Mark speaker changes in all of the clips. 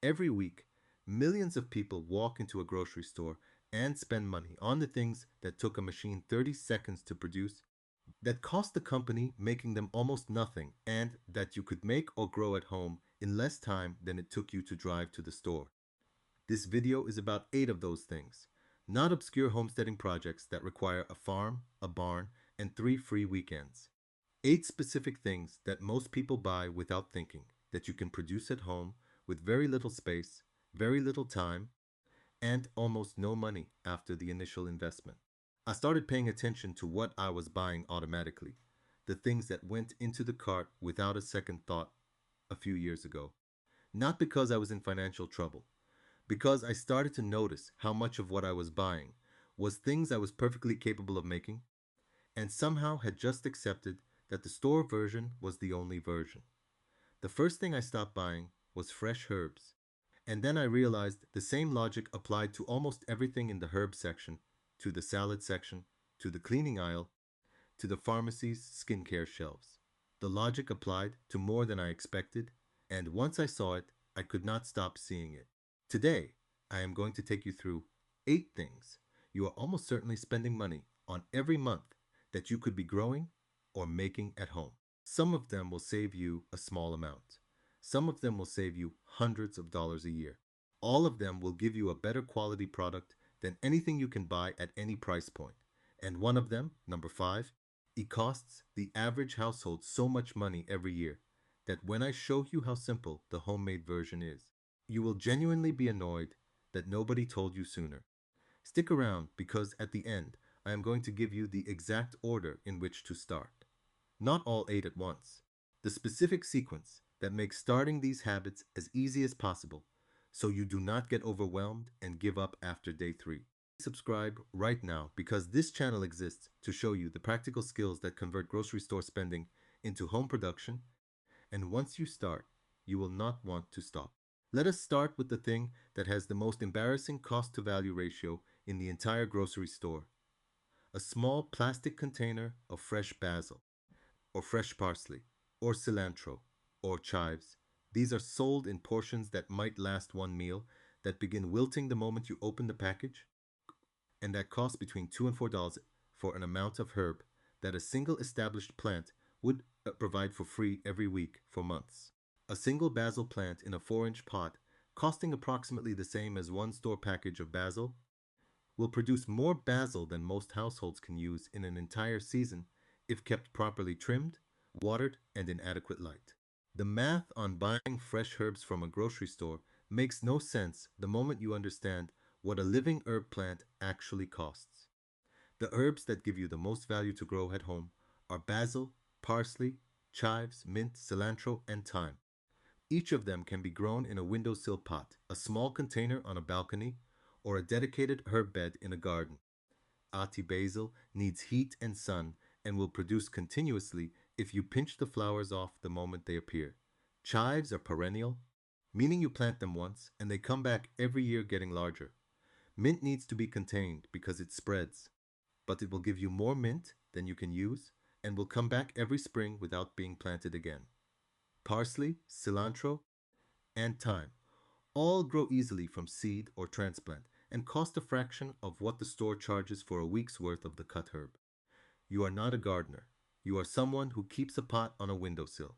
Speaker 1: Every week, millions of people walk into a grocery store and spend money on the things that took a machine 30 seconds to produce, that cost the company making them almost nothing, and that you could make or grow at home in less time than it took you to drive to the store. This video is about 8 of those things, not obscure homesteading projects that require a farm, a barn, and 3 free weekends. 8 specific things that most people buy without thinking, that you can produce at home with very little space, very little time, and almost no money after the initial investment. I started paying attention to what I was buying automatically, the things that went into the cart without a second thought a few years ago. Not because I was in financial trouble, because I started to notice how much of what I was buying was things I was perfectly capable of making, and somehow had just accepted that the store version was the only version. The first thing I stopped buying was fresh herbs. And then I realized the same logic applied to almost everything in the herb section, to the salad section, to the cleaning aisle, to the pharmacy's skincare shelves. The logic applied to more than I expected, and once I saw it, I could not stop seeing it. Today, I am going to take you through 8 things you are almost certainly spending money on every month that you could be growing or making at home. Some of them will save you a small amount. Some of them will save you hundreds of dollars a year. All of them will give you a better quality product than anything you can buy at any price point. And one of them, number 5, it costs the average household so much money every year that when I show you how simple the homemade version is, you will genuinely be annoyed that nobody told you sooner. Stick around because at the end, I am going to give you the exact order in which to start. Not all 8 at once. The specific sequence that makes starting these habits as easy as possible so you do not get overwhelmed and give up after day 3. Subscribe right now because this channel exists to show you the practical skills that convert grocery store spending into home production, and once you start, you will not want to stop. Let us start with the thing that has the most embarrassing cost to value ratio in the entire grocery store: a small plastic container of fresh basil, or fresh parsley, or cilantro, or chives. These are sold in portions that might last one meal, that begin wilting the moment you open the package, and that cost between $2 and $4 for an amount of herb that a single established plant would provide for free every week for months. A single basil plant in a 4-inch pot, costing approximately the same as one store package of basil, will produce more basil than most households can use in an entire season if kept properly trimmed, watered, and in adequate light. The math on buying fresh herbs from a grocery store makes no sense the moment you understand what a living herb plant actually costs. The herbs that give you the most value to grow at home are basil, parsley, chives, mint, cilantro, and thyme. Each of them can be grown in a windowsill pot, a small container on a balcony, or a dedicated herb bed in a garden. Ati basil needs heat and sun and will produce continuously if you pinch the flowers off the moment they appear. Chives are perennial, meaning you plant them once and they come back every year getting larger. Mint needs to be contained because it spreads, but it will give you more mint than you can use and will come back every spring without being planted again. Parsley, cilantro, and thyme all grow easily from seed or transplant and cost a fraction of what the store charges for a week's worth of the cut herb. You are not a gardener. You are someone who keeps a pot on a windowsill.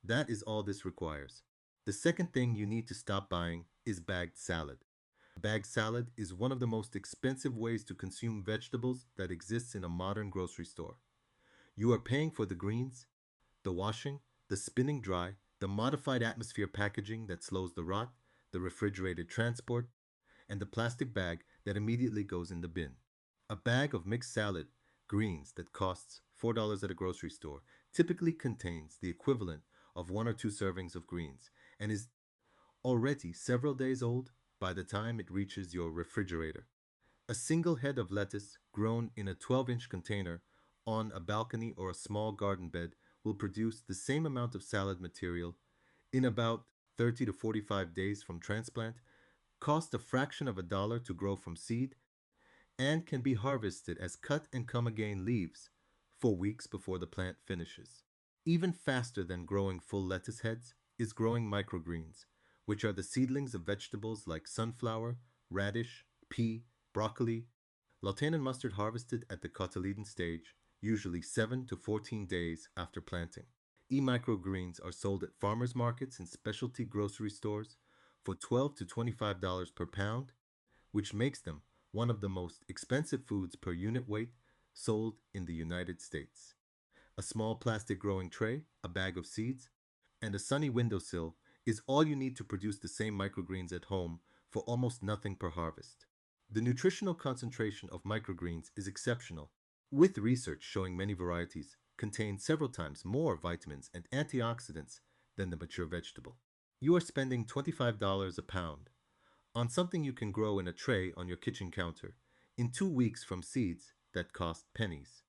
Speaker 1: That is all this requires. The second thing you need to stop buying is bagged salad. Bagged salad is one of the most expensive ways to consume vegetables that exists in a modern grocery store. You are paying for the greens, the washing, the spinning dry, the modified atmosphere packaging that slows the rot, the refrigerated transport, and the plastic bag that immediately goes in the bin. A bag of mixed salad greens that costs $4 at a grocery store typically contains the equivalent of 1 or 2 servings of greens and is already several days old by the time it reaches your refrigerator. A single head of lettuce grown in a 12-inch container on a balcony or a small garden bed will produce the same amount of salad material in about 30 to 45 days from transplant, cost a fraction of a dollar to grow from seed, and can be harvested as cut and come again leaves for weeks before the plant finishes. Even faster than growing full lettuce heads is growing microgreens, which are the seedlings of vegetables like sunflower, radish, pea, broccoli. Plantain and mustard harvested at the cotyledon stage, usually 7 to 14 days after planting. E-microgreens are sold at farmers markets and specialty grocery stores for $12 to $25 per pound, which makes them one of the most expensive foods per unit weight sold in the United States. A small plastic growing tray, a bag of seeds, and a sunny windowsill is all you need to produce the same microgreens at home for almost nothing per harvest. The nutritional concentration of microgreens is exceptional, with research showing many varieties contain several times more vitamins and antioxidants than the mature vegetable. You are spending $25 a pound on something you can grow in a tray on your kitchen counter in 2 weeks from seeds that cost pennies.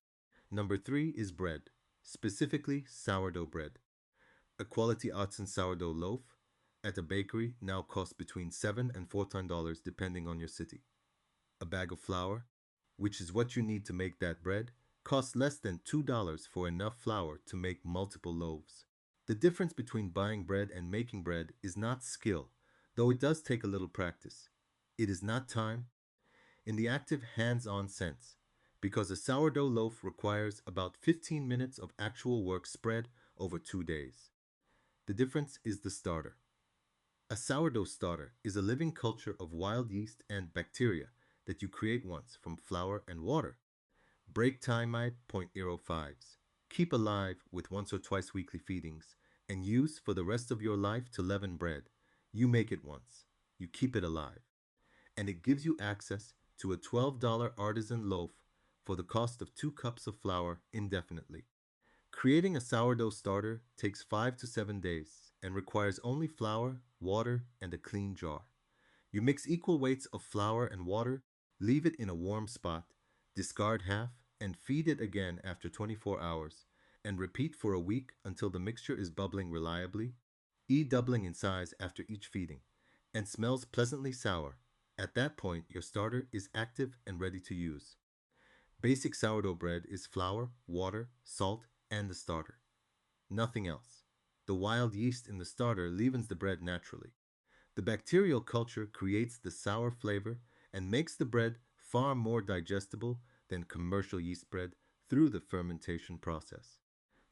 Speaker 1: Number 3 is bread, specifically sourdough bread. A quality Otson sourdough loaf at a bakery now costs between $7 and $14 depending on your city. A bag of flour, which is what you need to make that bread, costs less than $2 for enough flour to make multiple loaves. The difference between buying bread and making bread is not skill, though it does take a little practice. It is not time, in the active hands-on sense, because a sourdough loaf requires about 15 minutes of actual work spread over 2 days. The difference is the starter. A sourdough starter is a living culture of wild yeast and bacteria that you create once from flour and water. Break time at 0.05s. Keep alive with once or twice weekly feedings and use for the rest of your life to leaven bread. You make it once. You keep it alive. And it gives you access to a $12 artisan loaf for the cost of 2 cups of flour indefinitely. Creating a sourdough starter takes 5 to 7 days and requires only flour, water, and a clean jar. You mix equal weights of flour and water, leave it in a warm spot, discard half, and feed it again after 24 hours, and repeat for a week until the mixture is bubbling reliably, doubling in size after each feeding, and smells pleasantly sour. At that point, your starter is active and ready to use. Basic sourdough bread is flour, water, salt, and the starter. Nothing else. The wild yeast in the starter leavens the bread naturally. The bacterial culture creates the sour flavor and makes the bread far more digestible than commercial yeast bread through the fermentation process.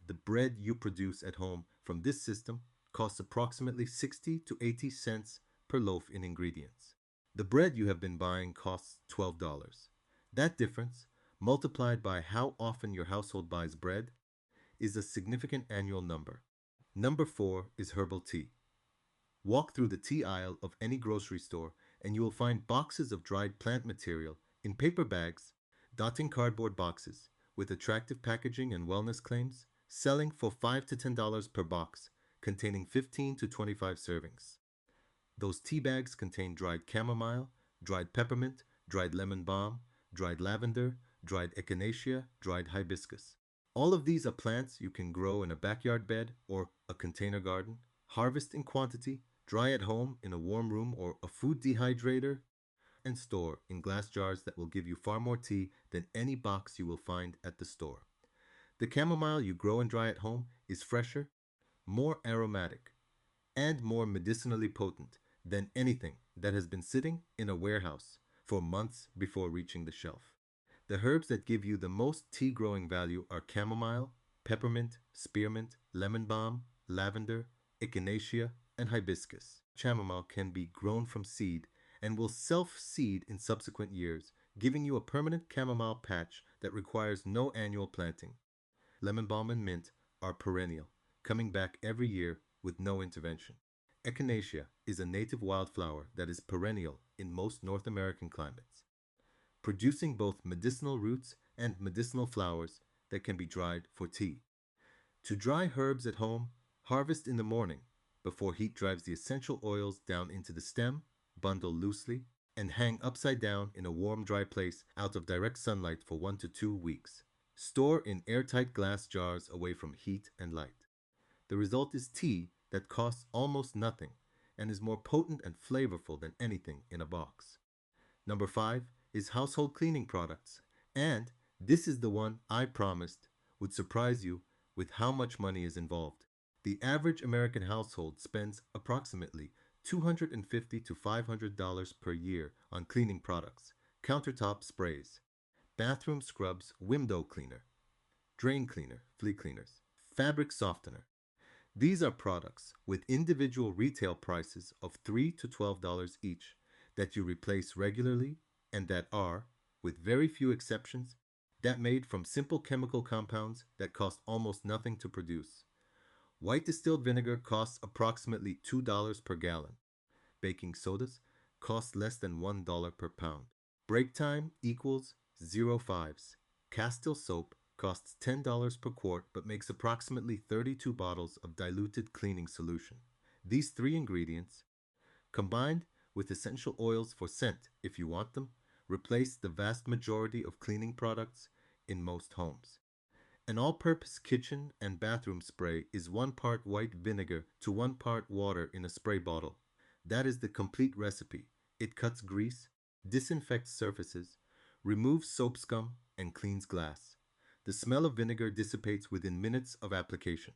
Speaker 1: The bread you produce at home from this system costs approximately 60 to 80 cents per loaf in ingredients. The bread you have been buying costs $12. That difference, multiplied by how often your household buys bread, is a significant annual number. Number 4 is herbal tea. Walk through the tea aisle of any grocery store and you will find boxes of dried plant material in paper bags, dotting cardboard boxes, with attractive packaging and wellness claims, selling for $5 to $10 per box, containing 15 to 25 servings. Those tea bags contain dried chamomile, dried peppermint, dried lemon balm, dried lavender, dried echinacea, dried hibiscus. All of these are plants you can grow in a backyard bed or a container garden, harvest in quantity, dry at home in a warm room or a food dehydrator, and store in glass jars that will give you far more tea than any box you will find at the store. The chamomile you grow and dry at home is fresher, more aromatic, and more medicinally potent than anything that has been sitting in a warehouse for months before reaching the shelf. The herbs that give you the most tea growing value are chamomile, peppermint, spearmint, lemon balm, lavender, echinacea, and hibiscus. Chamomile can be grown from seed and will self-seed in subsequent years, giving you a permanent chamomile patch that requires no annual planting. Lemon balm and mint are perennial, coming back every year with no intervention. Echinacea is a native wildflower that is perennial in most North American climates, producing both medicinal roots and medicinal flowers that can be dried for tea. To dry herbs at home, harvest in the morning before heat drives the essential oils down into the stem, bundle loosely, and hang upside down in a warm, dry place out of direct sunlight for 1 to 2 weeks. Store in airtight glass jars away from heat and light. The result is tea that costs almost nothing and is more potent and flavorful than anything in a box. Number 5 is household cleaning products, and this is the one I promised would surprise you with how much money is involved. The average American household spends approximately $250 to $500 per year on cleaning products, countertop sprays, bathroom scrubs, window cleaner, drain cleaner, flea cleaners, fabric softener. These are products with individual retail prices of $3 to $12 each that you replace regularly and that are, with very few exceptions, that made from simple chemical compounds that cost almost nothing to produce. White distilled vinegar costs approximately $2 per gallon. Baking sodas cost less than $1 per pound. Break time equals 0.5s. Castile soap costs $10 per quart but makes approximately 32 bottles of diluted cleaning solution. These three ingredients, combined with essential oils for scent if you want them, replace the vast majority of cleaning products in most homes. An all-purpose kitchen and bathroom spray is 1 part white vinegar to 1 part water in a spray bottle. That is the complete recipe. It cuts grease, disinfects surfaces, removes soap scum, and cleans glass. The smell of vinegar dissipates within minutes of application.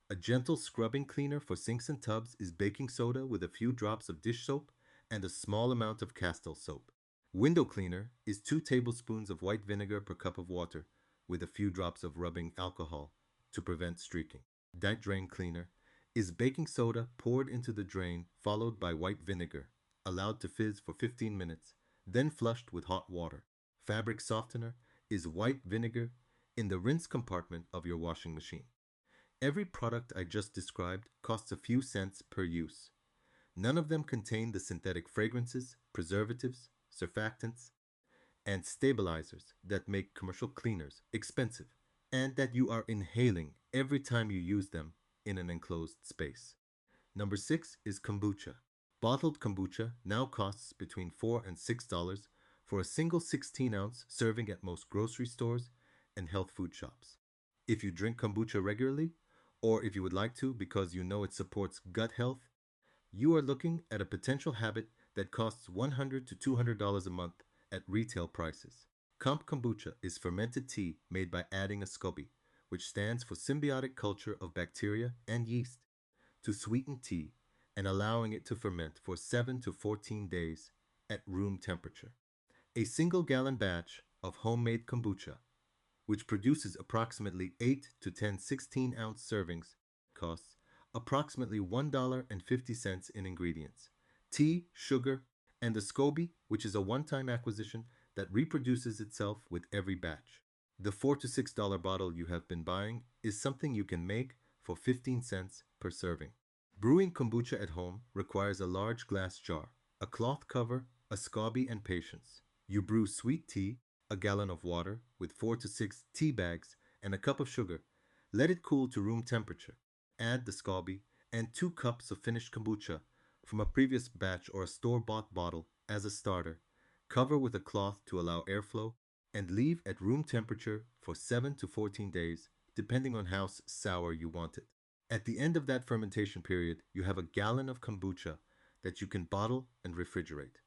Speaker 1: A gentle scrubbing cleaner for sinks and tubs is baking soda with a few drops of dish soap and a small amount of Castile soap. Window cleaner is 2 tablespoons of white vinegar per cup of water with a few drops of rubbing alcohol to prevent streaking. Night drain cleaner is baking soda poured into the drain followed by white vinegar, allowed to fizz for 15 minutes, then flushed with hot water. Fabric softener is white vinegar in the rinse compartment of your washing machine. Every product I just described costs a few cents per use. None of them contain the synthetic fragrances, preservatives, surfactants, and stabilizers that make commercial cleaners expensive and that you are inhaling every time you use them in an enclosed space. Number 6 is kombucha. Bottled kombucha now costs between $4 and $6 for a single 16-ounce serving at most grocery stores and health food shops. If you drink kombucha regularly, or if you would like to because you know it supports gut health, you are looking at a potential habit that costs $100 to $200 a month at retail prices. Comp kombucha is fermented tea made by adding a SCOBY, which stands for symbiotic culture of bacteria and yeast, to sweeten tea and allowing it to ferment for 7 to 14 days at room temperature. A single gallon batch of homemade kombucha, which produces approximately 8 to 10 16-ounce servings, costs approximately $1.50 in ingredients, tea, sugar, and a SCOBY, which is a one-time acquisition that reproduces itself with every batch. The $4 to $6 bottle you have been buying is something you can make for 15 cents per serving. Brewing kombucha at home requires a large glass jar, a cloth cover, a SCOBY, and patience. You brew sweet tea, a gallon of water with 4 to 6 tea bags and a cup of sugar. Let it cool to room temperature. Add the SCOBY and 2 cups of finished kombucha from a previous batch or a store-bought bottle as a starter. Cover with a cloth to allow airflow and leave at room temperature for 7 to 14 days, depending on how sour you want it. At the end of that fermentation period, you have a gallon of kombucha that you can bottle and refrigerate.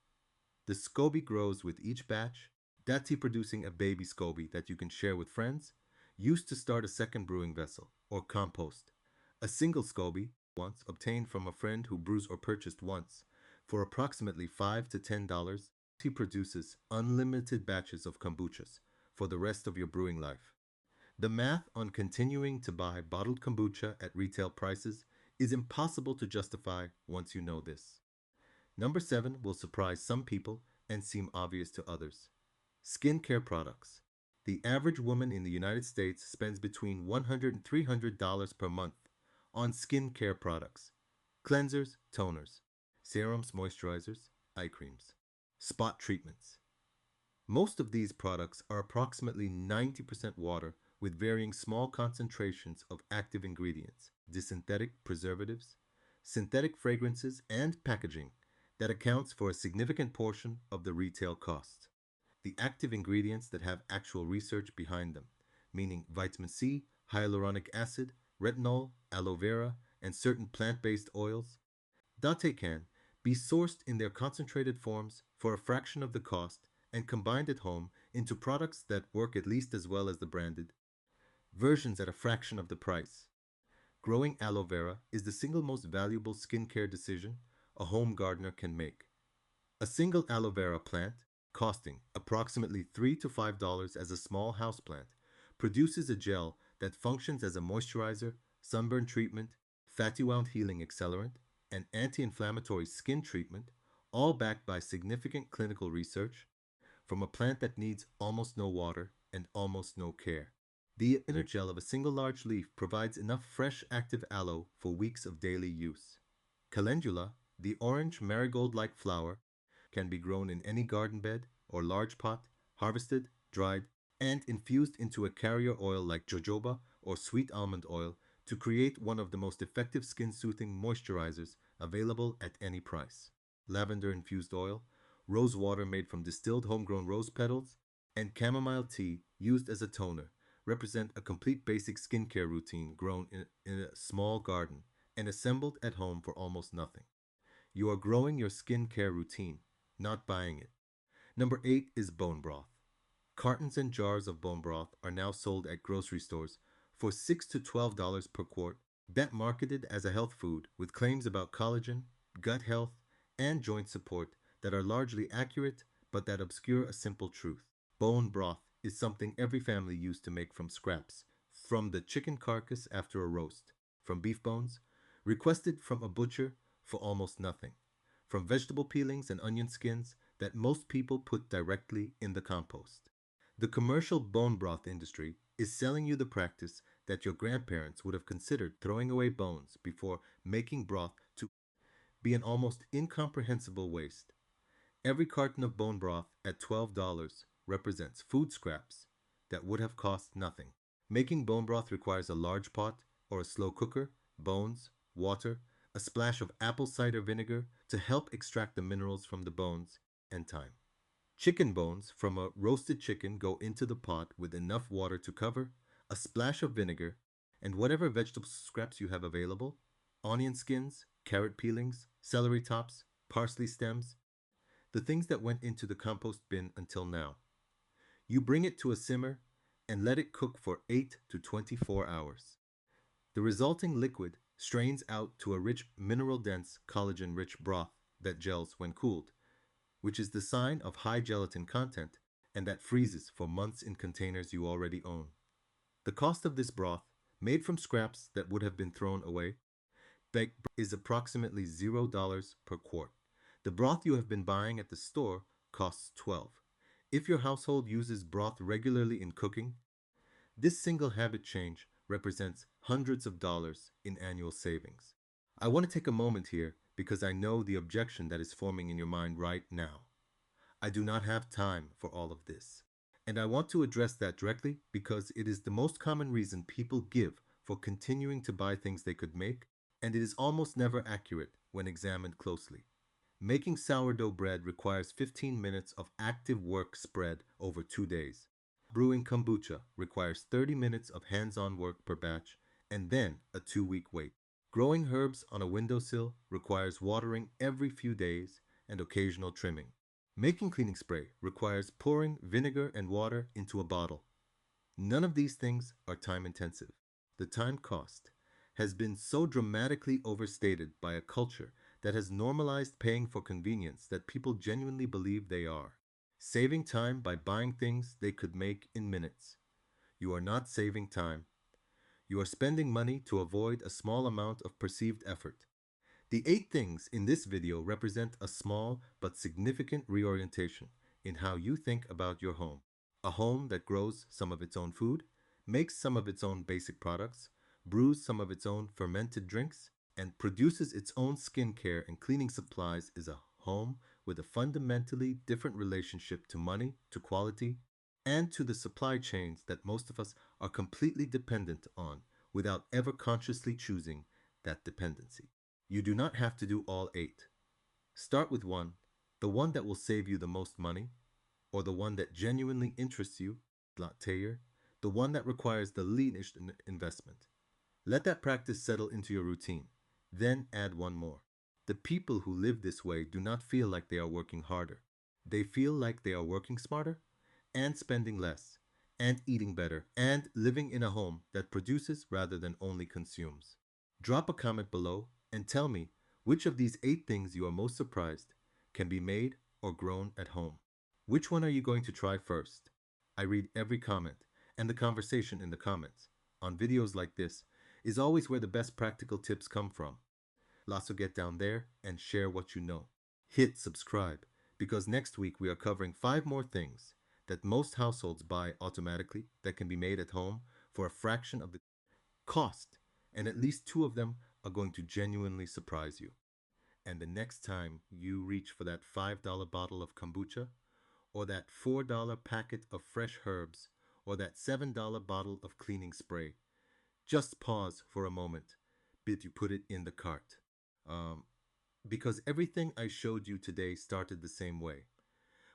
Speaker 1: The SCOBY grows with each batch, that tea producing a baby SCOBY that you can share with friends, used to start a second brewing vessel, or compost. A single SCOBY, once obtained from a friend who brews or purchased once, for approximately $5 to $10, he produces unlimited batches of kombuchas for the rest of your brewing life. The math on continuing to buy bottled kombucha at retail prices is impossible to justify once you know this. Number 7 will surprise some people and seem obvious to others. Skincare products. The average woman in the United States spends between $100 and $300 per month on skincare products, cleansers, toners, serums, moisturizers, eye creams, spot treatments. Most of these products are approximately 90% water with varying small concentrations of active ingredients, synthetic preservatives, synthetic fragrances, and packaging that accounts for a significant portion of the retail cost. The active ingredients that have actual research behind them, meaning vitamin C, hyaluronic acid, retinol, aloe vera, and certain plant-based oils, can be sourced in their concentrated forms for a fraction of the cost and combined at home into products that work at least as well as the branded versions at a fraction of the price. Growing aloe vera is the single most valuable skincare decision a home gardener can make. A single aloe vera plant, costing approximately $3 to $5 as a small houseplant, produces a gel that functions as a moisturizer, sunburn treatment, fatty wound healing accelerant, and anti-inflammatory skin treatment, all backed by significant clinical research from a plant that needs almost no water and almost no care. The inner gel of a single large leaf provides enough fresh active aloe for weeks of daily use. Calendula, the orange marigold-like flower, can be grown in any garden bed or large pot, harvested, dried, and infused into a carrier oil like jojoba or sweet almond oil to create one of the most effective skin-soothing moisturizers available at any price. Lavender-infused oil, rose water made from distilled homegrown rose petals, and chamomile tea used as a toner represent a complete basic skincare routine grown in a small garden and assembled at home for almost nothing. You are growing your skincare routine, not buying it. Number 8 is bone broth. Cartons and jars of bone broth are now sold at grocery stores for $6 to $12 per quart, that marketed as a health food with claims about collagen, gut health, and joint support that are largely accurate but that obscure a simple truth. Bone broth is something every family used to make from scraps, from the chicken carcass after a roast, from beef bones, requested from a butcher for almost nothing, from vegetable peelings and onion skins that most people put directly in the compost. The commercial bone broth industry is selling you the practice that your grandparents would have considered throwing away bones before making broth to be an almost incomprehensible waste. Every carton of bone broth at $12 represents food scraps that would have cost nothing. Making bone broth requires a large pot or a slow cooker, bones, water, a splash of apple cider vinegar to help extract the minerals from the bones, and time. Chicken bones from a roasted chicken go into the pot with enough water to cover, a splash of vinegar, and whatever vegetable scraps you have available, onion skins, carrot peelings, celery tops, parsley stems, the things that went into the compost bin until now. You bring it to a simmer and let it cook for 8 to 24 hours. The resulting liquid strains out to a rich mineral-dense collagen-rich broth that gels when cooled, which is the sign of high gelatin content and that freezes for months in containers you already own. The cost of this broth, made from scraps that would have been thrown away, is approximately $0 per quart. The broth you have been buying at the store costs $12. If your household uses broth regularly in cooking, this single habit change represents hundreds of dollars in annual savings. I want to take a moment here because I know the objection that is forming in your mind right now. I do not have time for all of this. And I want to address that directly because it is the most common reason people give for continuing to buy things they could make, and it is almost never accurate when examined closely. Making sourdough bread requires 15 minutes of active work spread over 2 days. Brewing kombucha requires 30 minutes of hands-on work per batch and then a 2-week wait. Growing herbs on a windowsill requires watering every few days and occasional trimming. Making cleaning spray requires pouring vinegar and water into a bottle. None of these things are time intensive. The time cost has been so dramatically overstated by a culture that has normalized paying for convenience that people genuinely believe they are. Saving time by buying things they could make in minutes. You are not saving time. You are spending money to avoid a small amount of perceived effort. The 8 things in this video represent a small but significant reorientation in how you think about your home. A home that grows some of its own food, makes some of its own basic products, brews some of its own fermented drinks, and produces its own skincare and cleaning supplies is a home with a fundamentally different relationship to money, to quality, and to the supply chains that most of us are completely dependent on without ever consciously choosing that dependency. You do not have to do all 8. Start with one, the one that will save you the most money, or the one that genuinely interests you, the one that requires the least investment. Let that practice settle into your routine. Then add one more. The people who live this way do not feel like they are working harder. They feel like they are working smarter and spending less and eating better and living in a home that produces rather than only consumes. Drop a comment below and tell me Which of these 8 things you are most surprised can be made or grown at home? Which one are you going to try first? I read every comment, and the conversation in the comments on videos like this is always where the best practical tips come from. Lasso, get down there and share what you know. Hit subscribe because next week we are covering 5 more things that most households buy automatically that can be made at home for a fraction of the cost, and at least 2 of them are going to genuinely surprise you. And the next time you reach for that $5 bottle of kombucha, or that $4 packet of fresh herbs, or that $7 bottle of cleaning spray, just pause for a moment before you put it in the cart. Um, because everything I showed you today started the same way,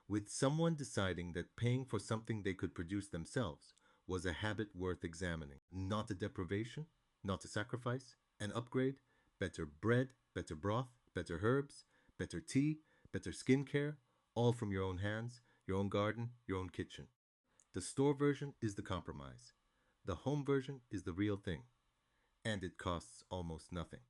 Speaker 1: with someone deciding that paying for something they could produce themselves was a habit worth examining. Not a deprivation, not a sacrifice, an upgrade, better bread, better broth, better herbs, better tea, better skincare, all from your own hands, your own garden, your own kitchen. The store version is the compromise. The home version is the real thing, and it costs almost nothing.